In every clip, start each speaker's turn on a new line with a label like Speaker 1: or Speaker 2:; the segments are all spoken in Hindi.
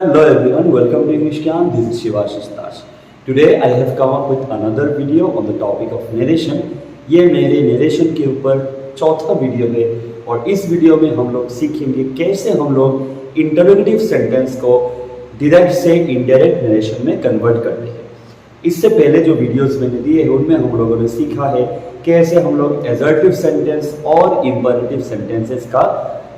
Speaker 1: Hello everyone, welcome to English Kyan. This is Shivashish Das. Today I have come up with another video on the topic of narration. ये मेरे नरेशन के ऊपर चौथा वीडियो है और इस वीडियो में हम लोग सीखेंगे कैसे हम लोग इंटरोगेटिव सेंटेंस को डायरेक्ट से इनडायरेक्ट नरेशन में कन्वर्ट करते हैं। इससे पहले जो वीडियोस मैंने दिए हैं उनमें हम लोगों ने सीखा है कैसे हम लोग एजर्टिव सेंटेंस और इंपरेटिव सेंटेंसेस का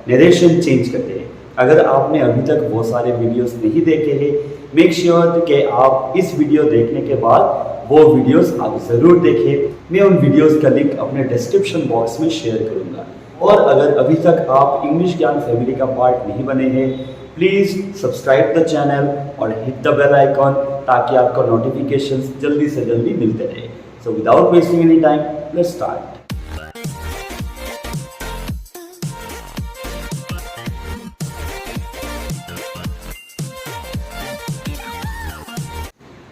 Speaker 1: नरेशन चेंज करते हैं। अगर आपने अभी तक वो सारे वीडियोस नहीं देखे हैं, मेक श्योर कि आप इस वीडियो देखने के बाद वो वीडियोस आप ज़रूर देखें। मैं उन वीडियोस का लिंक अपने डिस्क्रिप्शन बॉक्स में शेयर करूंगा। और अगर अभी तक आप इंग्लिश ज्ञान फैमिली का पार्ट नहीं बने हैं, प्लीज़ सब्सक्राइब द चैनल और हिट द बेल आइकॉन ताकि आपको नोटिफिकेशंस जल्दी से जल्दी मिलते रहे। So without wasting any time, let's start.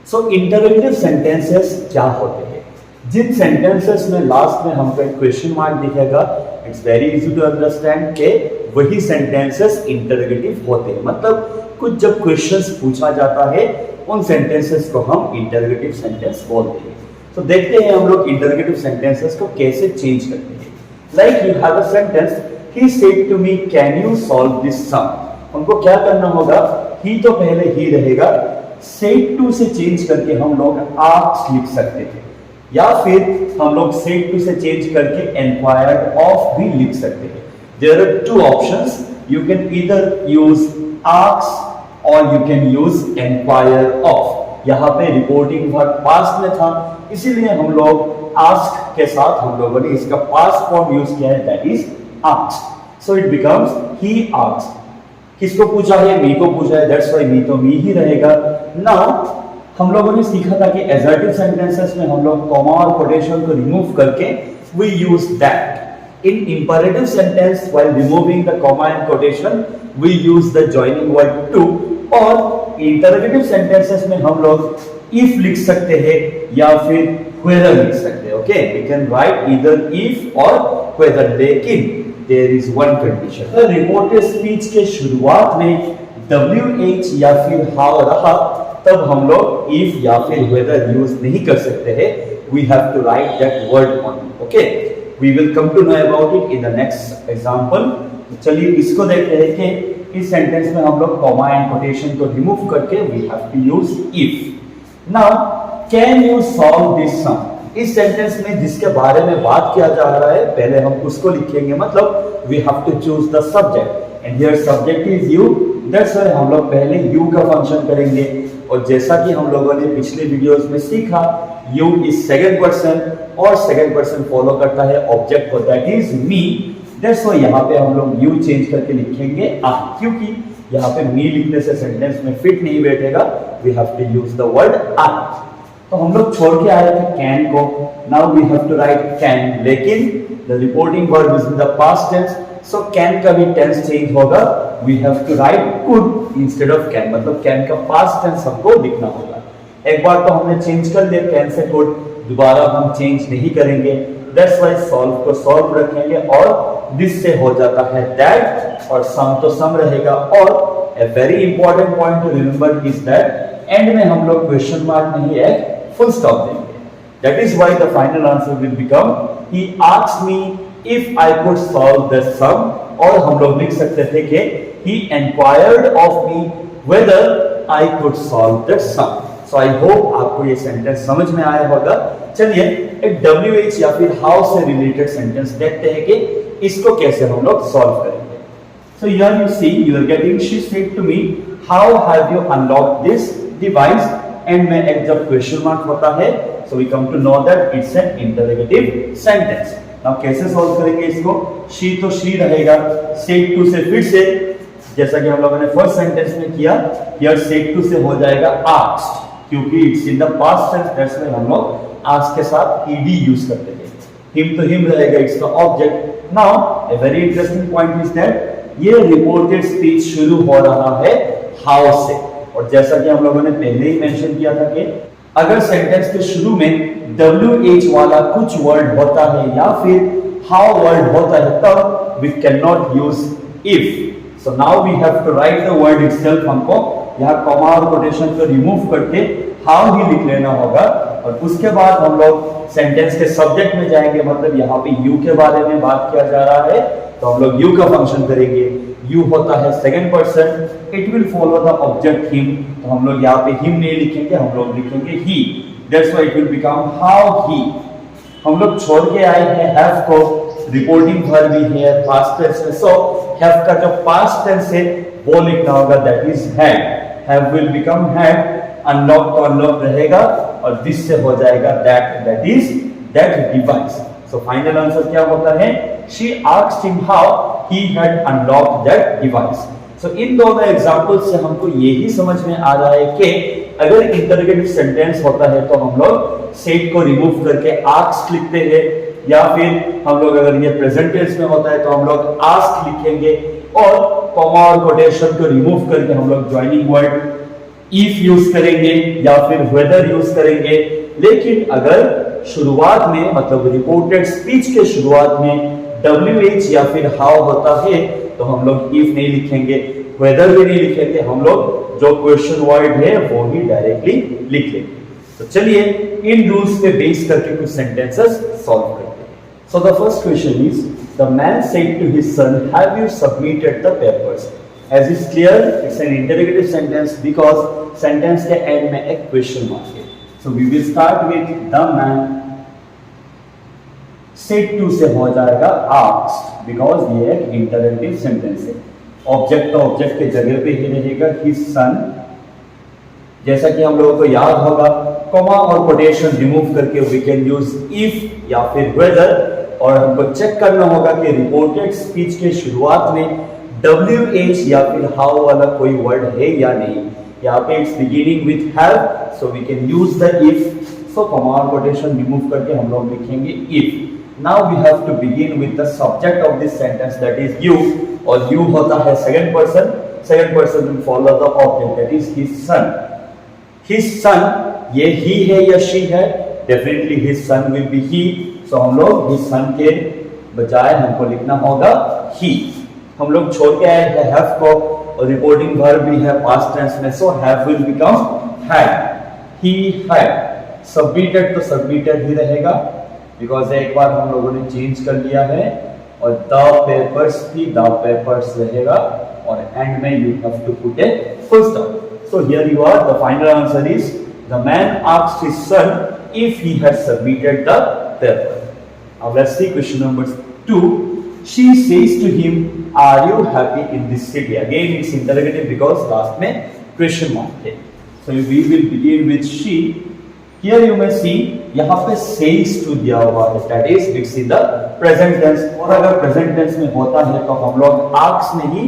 Speaker 1: So interrogative sentences क्या होते हैं? जिन सेंटेंसेस में लास्ट में हमको एक क्वेश्चन मार्क दिखेगा, it's very easy to understand के वही सेंटेंसेस इंटरोगेटिव होते हैं। मतलब कुछ जब क्वेश्चंस पूछा जाता है उन सेंटेंसेस को हम इंटरोगेटिव सेंटेंस बोलते हैं। तो देखते हैं हम लोग इंटरोगेटिव सेंटेंसेस को कैसे चेंज करते हैं। Like you have a sentence, he said to me can you solve this sum. हमको क्या करना होगा? ही तो पहले ही रहेगा, सेड टू से चेंज करके हम लोग आस्क्ड लिख सकते हैं, या फिर हम लोग सेड टू से चेंज करके एनक्वायर्ड ऑफ भी लिख सकते हैं। There are two options, you can either use ask or you can use enquire of. यहाँ पे रिपोर्टिंग वर्ब पास्ट में था, इसीलिए हम लोग आस्क के साथ हम लोगों ने इसका पास्ट फॉर्म यूज किया है, that is asked. So it becomes he asked. किसको पूछा है? मी को पूछा है, दैट्स व्हाई मी तो मी ही रहेगा। नाउ हम लोगों ने सीखा था कि एजर्टिव सेंटेंसेस में हम लोग कॉमा और कोटेशन को रिमूव करके we use that. In imperative sentence while removing the comma and quotation we use the joining word to. और इंटरोगेटिव सेंटेंसेस में हम लोग इफ लिख सकते हैं या फिर whether लिख सकते हैं। Okay, we can write either if और whether, लेकिन there is one condition। तो रिपोर्टेड स्पीच के शुरुआत में WH या फिर how रहा तब हम लोग if या फिर whether यूज नहीं कर सकते हैं। We have to write that word only। Okay, we will come to know about it in the next example। चलिए इसको देखते हैं कि इस सेंटेंस में हम लोग कॉमा एंड कोटेशन को रिमूव करके we have to use if। Now can you solve this sum? इस सेंटेंस में जिसके बारे में बात किया जा रहा है पहले हम उसको लिखेंगे। मतलब we have to choose the subject and here subject is you, that's why हम लोग पहले यू का फंक्शन करेंगे। और जैसा कि हम लोगों ने पिछले वीडियोस में सीखा, यू इज सेकंड पर्सन और सेकंड पर्सन फॉलो करता है ऑब्जेक्ट को, that is me. That's why यहाँ पे हम लोग यू चेंज करके लिखेंगे आ, क्योंकि यहाँ पे मी लिखने से सेंटेंस में फिट नहीं बैठेगा। We have to use the word आ। तो हम लोग छोड़ के आए थे कैन को, now we have to write can, लेकिन the reporting verb is in the past tense, so can का भी टेंस चेंज होगा। We have to write could instead of can, मतलब कैन का पास्ट टेंस हमको लिखना होगा। एक बार तो हमने चेंज कर लिया कैन से कुड, दोबारा हम चेंज नहीं करेंगे। दैट्स व्हाई सॉल्व को सॉल्व रखेंगे और दिस से हो जाता है दैट और सम तो सम रहेगा। और a very important point two remember is that and में हम लोग क्वेश्चन मार्क नहीं है, फुल स्टॉप देंगे। That is why the final answer will become he asked me if I could solve the sum। और हम लोग लिख सकते थे कि he inquired of me whether I could solve the sum। So I hope आपको ये सेंटेंस समझ में आया होगा। चलिए एक WH या फिर how से रिलेटेड सेंटेंस देखते हैं कि इसको कैसे हम लोग सॉल्व करेंगे। So here you see you are getting, she said to me how have you unlocked this device। End में एक जब क्वेश्चन मार्क होता है so we come to know that it's an interrogative sentence. Now कैसे सॉल्व करेंगे इसको? शी तो शी रहेगा, सेड टू से फिर से जैसा कि हम लोगों ने फर्स्ट सेंटेंस में किया, हियर सेड टू से हो जाएगा आस्क्ड, क्योंकि it's in the past tense, that's why हम लोग आस्क के साथ ईडी यूज करते हैं। हिम तो हिम रहेगा, it's the object. Now a very interesting point is that ये रिपोर्टेड स्पीच शुरू हो रहा है हाउ से। और जैसा कि हम लोगों ने पहले ही मेंशन किया था कि अगर सेंटेंस के शुरू में WH वाला कुछ वर्ड होता है या फिर हाउ वर्ड होता है तब we can not use if. So now we have to write the word itself हमको यहाँ कॉमा और कोटेशन को रिमूव करके हाउ ही लिख लेना होगा। और उसके बाद हम लोग सेंटेंस के सब्जेक्ट में जाएंगे, मतलब यहाँ पे यू के बारे में बात किया जा रहा है तो हम लोग यू का फंक्शन करेंगे। यू होता है second person, it will follow the object him, तो हम लोग यहाँ पे हिम नहीं लिखेंगे, हम लोग लिखेंगे ही। That's why it will become how he. हम लोग छोड़ के आए हैं हैव को, रिपोर्टिंग वर्ब भी है पास्ट टेंस में, सो हैव का जो पास्ट टेंस है वो लिखना होगा, that is had. Have will become had, unlock तो अनलॉक रहेगा और दिस से हो जाएगा that, that is that device. So final answer क्या होता है, she asked him how he had unlocked that device. So इन दोनों एग्जांपल्स से हमको यही समझ में आ रहा है कि अगर इंटरोगेटिव सेंटेंस होता है तो हम लोग सेट को रिमूव करके आस्क्ड लिखते हैं, या फिर हम लोग अगर ये प्रेजेंट टेंस में होता है तो हम लोग आस्क्ड लिखेंगे और कॉमा और कोटेशन को रिमूव करके हम लोग ज्वाइनिंग वर्ड इफ यूज करेंगे या फिर वेदर यूज करेंगे। लेकिन अगर शुरुआत में मतलब रिपोर्टेड स्पीच के शुरुआत में WH या फिर हाउ होता है तो हम लोग इफ नहीं लिखेंगे, वेदर भी नहीं लिखेंगे, हम लोग जो क्वेश्चन वर्ड है वो ही डायरेक्टली लिख लेंगे। तो चलिए इन रूल्स पे बेस करके कुछ सेंटेंसेस सॉल्व करते हैं। So the first question is, the man said to his son, have you submitted the papers? As is clear, it's an interrogative sentence because sentence के end में एक question mark है। So we will start with the man said to से हो जाएगा asked, because ये एक interrogative sentence है। Object तो object के जगह पे ही रहेगा his son। जैसा कि हम लोगों को याद होगा, comma और quotation remove करके we can use if या फिर whether, और हमको चेक करना होगा कि रिपोर्टेड स्पीच के शुरुआत में WH या फिर हाउ वाला कोई वर्ड है या नहीं। यहाँ पे it's beginning with have, so we can use the if. So comma और कोटेशन रिमूव करके हम लोग लिखेंगे if. Now we have to begin with the subject of this sentence, that is you, और यू होता है second person, second person will follow the object, that is his son. His son, ये ही है या शी है? Definitely his son will be he, so हम लोग हिज सन के बजाय हमको लिखना होगा ही। हम लोग छोड़ के आए हैं हैव को, और रिपोर्टिंग वर्ब भी है पास्ट टेंस में, so have will become had. He had submitted, तो सबमिटेड ही रहेगा बिकॉज एक बार हम लोगों ने चेंज कर लिया है, और द पेपर्स भी द पेपर्स रहेगा, और एंड में you have to put a full stop. So here you are, the final answer is the man asked his son if he had submitted the paper. Now let's see question number 2। She says to him, "Are you happy in this city?" Again, it's interrogative because last में question mark है. So we will begin with she. Here you may see यहाँ पे says to दिया हुआ है, that is it's in the present tense. और अगर present tense में होता है तो हम लोग ask नहीं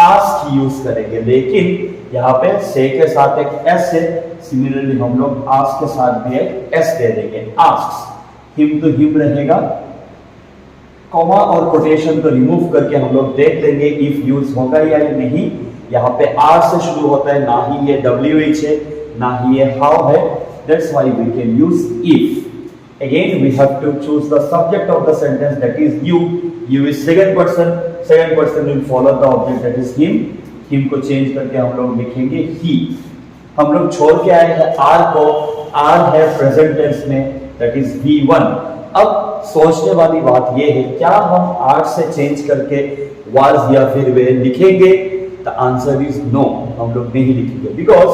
Speaker 1: ask यूज करेंगे, लेकिन यहाँ पे say के साथ एक s है, similarly हम लोग ask के साथ भी एक s दे देंगे, asks। him तो him रहेगा, कॉमा और कोटेशन को रिमूव करके हम लोग देख लेंगे इफ यूज होगा या नहीं। यहाँ पे आर से शुरू होता है, ना ही ये WH है, ना ही ये हाउ है, that's why we can use if. Again we have to choose the subject of the sentence, that is you. You is second person, second person will follow the object, that is him. Him को चेंज करके हम लोग लिखेंगे ही। हम लोग छोड़ के आए हैं आर को, आर है प्रेजेंट टेंस में, दैट इज V1। अब सोचने वाली बात यह है, क्या हम आर से चेंज करके वाज या फिर वे लिखेंगे? द आंसर इज नो, हम लोग नहीं लिखेंगे, because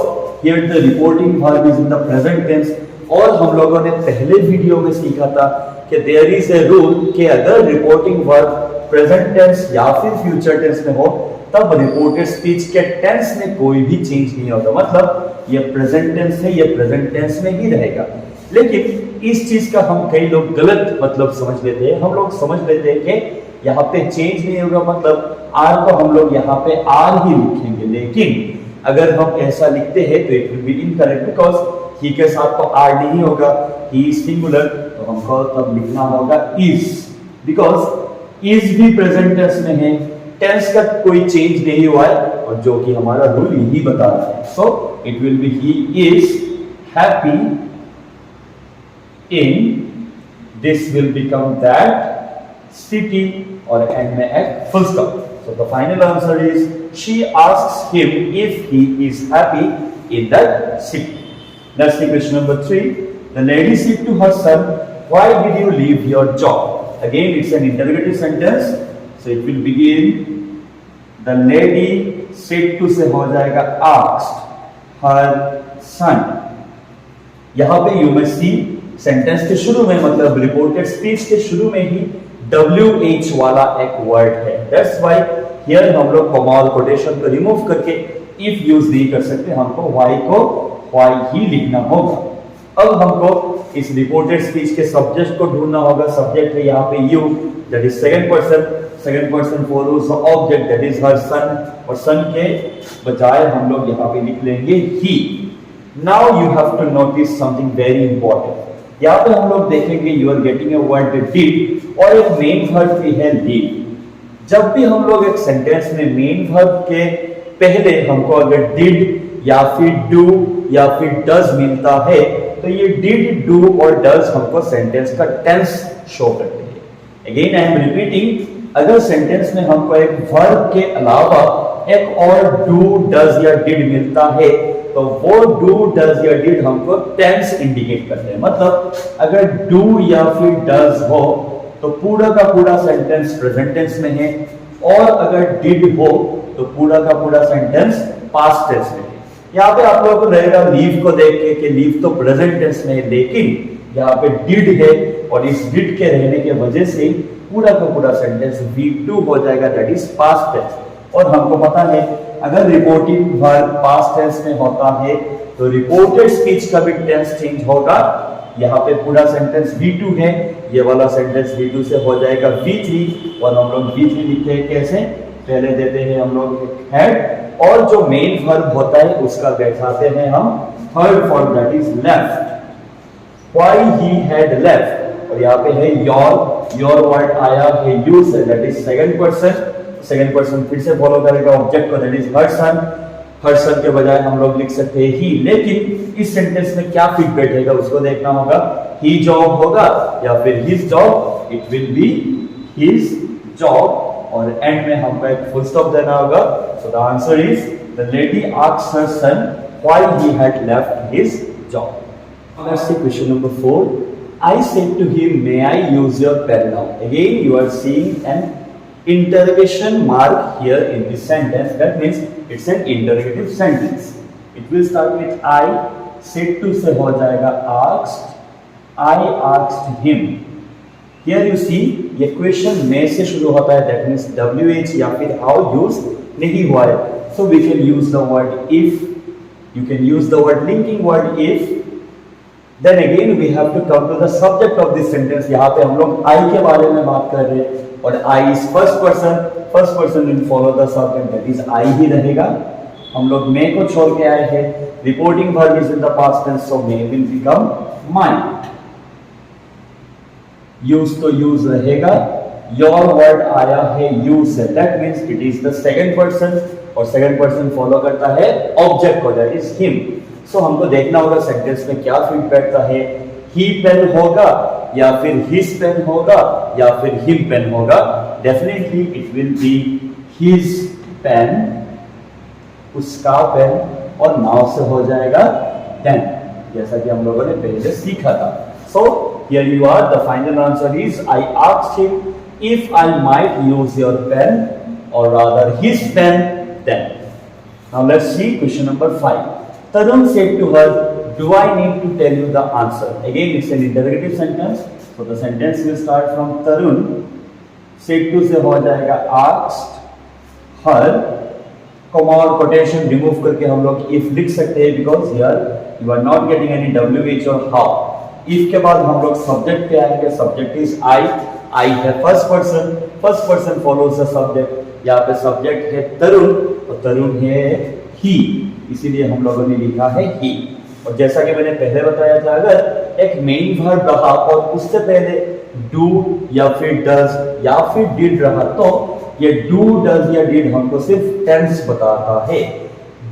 Speaker 1: here the reporting verb is in the present tense. और हम लोगों ने पहले वीडियो में सीखा था कि देयर इज ए रूल कि अगर रिपोर्टिंग वर्ब प्रेजेंट टेंस या फिर फ्यूचर टेंस में हो तब रिपोर्टेड स्पीच के टेंस में कोई भी चेंज नहीं होता, मतलब ये प्रेजेंट टेंस है, ये प्रेजेंट टेंस में ही रहेगा। लेकिन इस चीज का हम कई लोग गलत मतलब समझ लेते हैं। हम लोग समझ लेते हैं कि यहाँ पे चेंज नहीं होगा, मतलब आर को हम लोग यहाँ पे आर ही लिखेंगे, लेकिन अगर हम ऐसा लिखते हैं तो it will be incorrect, because he के साथ तो आर नहीं होगा, ही इज सिंगुलर, तो हमको तब लिखना होगा इज, बिकॉज इज भी प्रेजेंट टेंस में है, टेंस का कोई चेंज नहीं हुआ है, और जो कि हमारा रूल यही बता रहा है। So it will be he is happy in, this will become that city, और एंड में एक full stop. So the final answer is she asks him if he is happy in that city. Let's see question number 3. The lady said to her son, why did you leave your job? Again, it's an interrogative sentence. So it will begin, the lady said to से हो जाएगा asked her son. यहाँ पे you must see सेंटेंस के शुरू में, मतलब रिपोर्टेड स्पीच के शुरू में ही WH वाला एक वर्ड है. दैट्स व्हाई हियर हम लोग कॉमा और कोटेशन को रिमूव करके इफ यूज नहीं कर सकते, हमको वाई को वाई ही लिखना होगा. अब हमको इस रिपोर्टेड स्पीच के सब्जेक्ट को ढूंढना होगा. सब्जेक्ट है यहाँ पे you, that is second person follows the object that is her son, और सन के बजाय हम लोग यहाँ पे लिख लेंगे ही. Now you have to notice something very important. यहाँ पे हम लोग देखेंगे you are getting a word did और एक मेन वर्ब भी है लीड. जब भी हम लोग एक सेंटेंस में मेन वर्ब के पहले हमको अगर डिड या फिर डू या फिर डज मिलता है तो ये डिड, डू और डज हमको सेंटेंस का टेंस शो करते हैं. अगेन आई एम रिपीटिंग, अगर सेंटेंस में हमको एक वर्ब के अलावा एक और डू, डज या डिड मिलता है तो वो डू, डज या डिड हमको टेंस इंडिकेट करते हैं. मतलब अगर डू या फिर डज हो तो पूरा का पूरा सेंटेंस प्रेजेंट टेंस में है, और अगर डिड हो तो पूरा का पूरा सेंटेंस पास्ट टेंस में है. यहाँ पे आप लोगों को रहेगा लीव को देख के कि लीव तो प्रेजेंट टेंस में है, लेकिन यहाँ पे डिड है और इस डिड के रहने की वजह से पूरा का पूरा सेंटेंस V2 हो जाएगा, दैट इज पास्ट टेंस. और हमको पता है अगर रिपोर्टिंग वर्ब पास्ट टेंस में होता है तो रिपोर्टेड स्पीच का भी टेंस चेंज होगा. यहाँ पे पूरा सेंटेंस V2 है, ये वाला सेंटेंस V2 से हो जाएगा V3, और हम लोग V3 लिखते हैं कैसे, पहले देते हैं हम लोग एक हेड और जो मेन वर्ब होता है उसका बैठाते हैं हम third form, that is left. Why he had left, और यहाँ पे है योर वर्ड आया है यू से, दैट इज सेकंड पर्सन फिर से फॉलो करेगा ऑब्जेक्ट को, दैट इज हर सन के बजाय हम लोग लिख सकते हैं ही. लेकिन इस सेंटेंस में क्या फिट बैठेगा उसको देखना होगा. ही जॉब होगा या फिर his job, it will be his job, और एंड में हमको एक फुल स्टॉप देना होगा. So the answer is the lady asked her son why he had left his job. Let's see question number 4. I said to him, may I use your pen now? Again, you are seeing an interrogation mark here in this sentence. That means it's an interrogative sentence. It will start with I. Said to से हो जाएगा asked. I asked him. Here you see, ये question में से शुरू होता है. That means WH या फिर how used नहीं हुआ है. So we can use the word if. You can use the word linking word if. Then again we have to come to the subject of this sentence. यहाँ पे हम लोग I के बारे में बात कर रहे हैं और I is first person will follow the subject, that is I ही रहेगा. हम लोग may को छोड़ के आए हैं. Reporting verb is in the past tense, so may will become might. Use तो use रहेगा. Your word आया है you से, that means it is the second person और second person follow करता है object को, that is him. सो हमको देखना होगा सेंटेंस में क्या फिट बैठता है. ही पेन होगा या फिर हिज पेन होगा या फिर हिम पेन होगा. Definitely it will be his pen, उसका पेन, और नाउ से हो जाएगा देन, जैसा कि हम लोगों ने पहले सीखा था. So here you are, the final answer is I asked him if I might use your pen और rather his pen then. Now let's see question number 5. Tarun said to her, do I need to tell you the answer? Again, it's an interrogative sentence. So the sentence will start from Tarun. Said to से हो जाएगा asked her, comma और quotation remove करके हम लोग if लिख सकते हैं, because here you are not getting any WH or how. If के बाद हम लोग subject पे आएंगे. Subject is I है first person follows the subject. यहाँ पे subject है तरुण और तरुण है he, इसीलिए हम लोगों ने लिखा है ही. और जैसा कि मैंने पहले बताया था, अगर एक मेन वर्ब रहा और उससे पहले डू या फिर डज या फिर डिड रहा तो ये डू, डज या डिड हमको सिर्फ टेंस बताता है.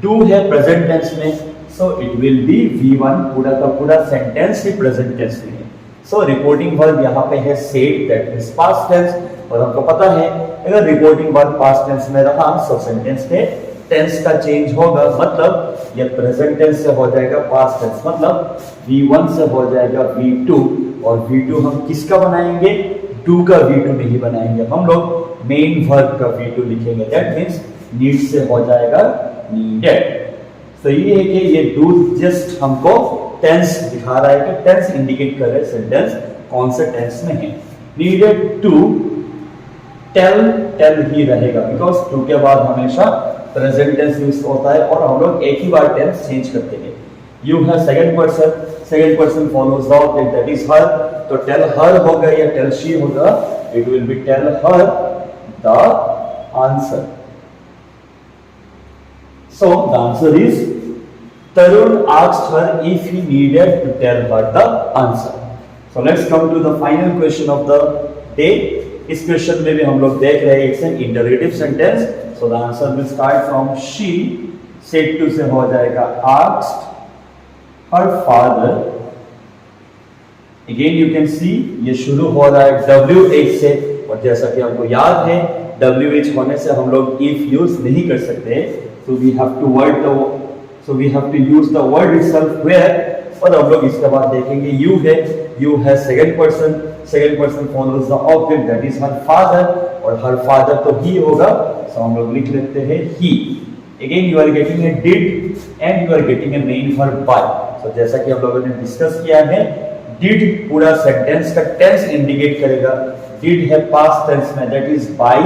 Speaker 1: डू है प्रेजेंट टेंस में, so it will B V1, पूरा का पूरा सेंटेंस ही प्रेजेंट टेंस में है. सो रिपोर्टिंग वर्ब यहाँ पे है said, that is past tense. और हमको पता है अगर रिपोर्टिंग वर्ब पास्ट टेंस में रहा सब सेंटेंस के टेंस का चेंज होगा, मतलब ये प्रेजेंट टेंस से हो जाएगा पास्ट टेंस, मतलब V1 से हो जाएगा V2 और V2 हम किसका बनाएंगे, डू का V2 नहीं बनाएंगे, हम लोग मेन वर्ब का V2 लिखेंगे, दैट मींस नीड से हो जाएगा नीडेड। तो ये है कि ये डू जस्ट हमको टेंस दिखा रहा है कि टेंस इंडिकेट कर रहा है सेंटेंस कौन से टेंस में है। नीडेड टू टेल, टेल ही रहेगा बिकॉज टू के बाद हमेशा प्रेजेंट टेंस यूज होता है और हम लोग एक ही बार टेंस चेंज करते हैं। यू है second person follows the object that is her, तो टेल हर होगा या टेल शी होगा, it will be tell her the answer. So the answer is Tarun asked her if he needed to tell her the answer. So let's come to the final question of the day. इस क्वेश्चन में भी हम लोग देख रहे हैं it's an interrogative sentence, so the answer will start from she, said to से हो जाएगा asked her father। Again you can see ये शुरू हो रहा है WH से, और जैसा कि हमको याद है WH होने से हम लोग if यूज नहीं कर सकते, so we have to use the word itself where, और हम लोग इसके बाद देखेंगे you है second person follows the object that is her father, और हर फादर तो ही होगा, सो हम लोग लिख लेते हैं ही। Again you are getting a did and you are getting a main verb by. So जैसा कि हम लोगों ने डिस्कस किया है, डिड पूरा सेंटेंस का टेंस इंडिकेट करेगा, डिड है पास्ट टेंस में दैट इज बाय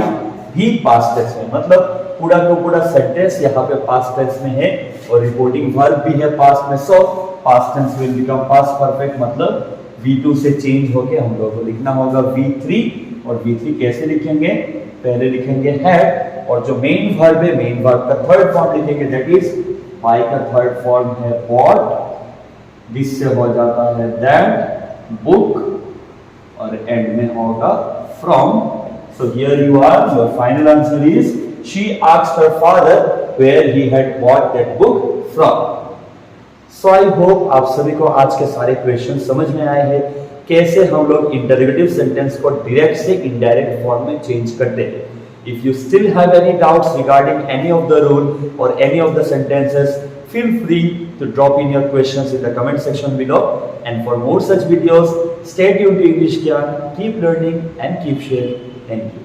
Speaker 1: भी पास्ट टेंस में, मतलब पूरा का पूरा सेंटेंस यहाँ पे पास्ट टेंस में है और रिपोर्टिंग वर्ब भी है पास्ट में, so past tense will become past perfect, मतलब V2 से चेंज होके हम लोगों को लिखना होगा V3, और V3 कैसे लिखेंगे, पहले लिखेंगे हैड, और जो मेन वर्ब है मेन वर्ब का थर्ड फॉर्म लिखेंगे दैट इज बाय का थर्ड फॉर्म है बॉट, दिस से हो जाता है दैट बुक, और एंड में होगा from. So here you are, your final answer is she asked her father where he had bought that book from. So I hope आप सभी को आज के सारे क्वेश्चन समझ में आए हैं, कैसे हम लोग इंटरोगेटिव सेंटेंस को डायरेक्ट से इनडायरेक्ट फॉर्म में चेंज करते हैं। If you still have any doubts regarding any of the rule or any of the sentences, feel free to drop in your questions in the comment section below. And for more such videos, stay tuned to English Gyan, keep learning and keep sharing. Thank you.